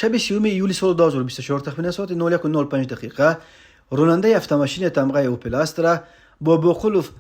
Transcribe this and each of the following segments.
شب 30 ایولی سال 2024 تخمین ساعت 01:05 دقیقه راننده автомашин تمغه اوپل استرا با بقولف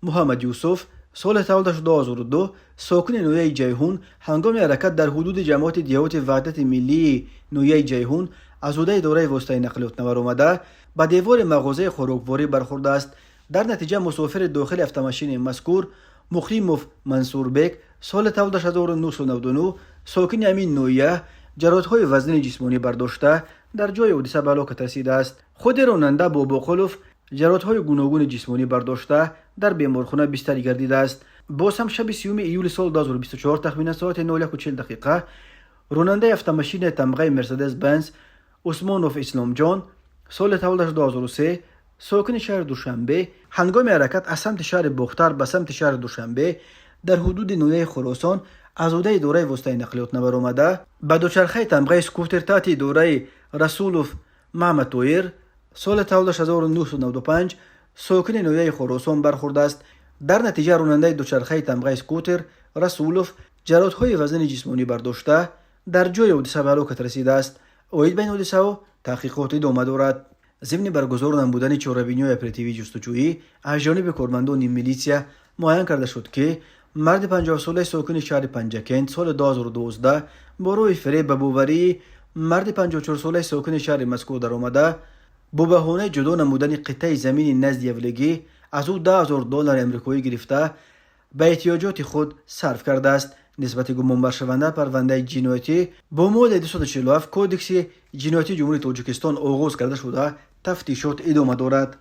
محمد یوسف سال تولدش 2002 ساکن نویه جیهون هنگام حرکت در حدود جماعت دیهات وحدت ملی نویه جیهون از حوزه اداره واسطه نقلیات نور آمده به دیوار مغازه خوراکواری برخورده است. در نتیجه مسافر داخل автомашин مذکور مخریموف منصور بیگ سال تولدش 1999 ساکن همین نویه جراحت‌های وزن جسمانی برداشته در جای حادثه به هلاکت رسیده است. خود راننده با بقولف جراحت‌های گوناگون جسمانی برداشته در بیمارخانه بستری گردیده است. باز هم شب 30 ایول سال 2024 تخمین ساعت 01:40 دقیقه راننده автомашин تمغه مرسدس بنز عثمانوف اسلام جان سال تولدش 2003 ساکن شهر دوشنبه هنگام حرکت از سمت شهر بختر به سمت شهر دوشنبه در حدود نویه خراسان از حوزه اداره واسطه نقلیات نور آمده به دوچرخه تمغه اسکوتر تحت اداره رسولوف محمد طاهر سال تولدش 1995 ساکن نویه خراسان برخورده است. در نتیجه راننده دوچرخه تمغه اسکوتر رسولوف جراحت‌های وزن جسمانی برداشته در جای حادثه به هلاکت رسیده است. اوید بین حادثه و تحقیقات ادامه دارد. ضمن برگزار نمودن چهاربینی اپراتیوی جستجویی از جانب کارمندان میلیسیا معین کرده شد که مرد 50 ساله ساکن شهر پنجکند سال 2012 با روی فریب به باوری مرد 54 ساله ساکن شهر مسکو در آمده با بهانه جدا نمودن قطعه زمین نزد یولگی از او $10,000 امریکایی گرفته به احتیاجات خود صرف کرده است. نسبت گمان برشونده پرونده جنایتی با ماده 247 کودکس جنایتی جمهوری تاجیکستان آغاز کرده شده تفتیشات ادامه دارد.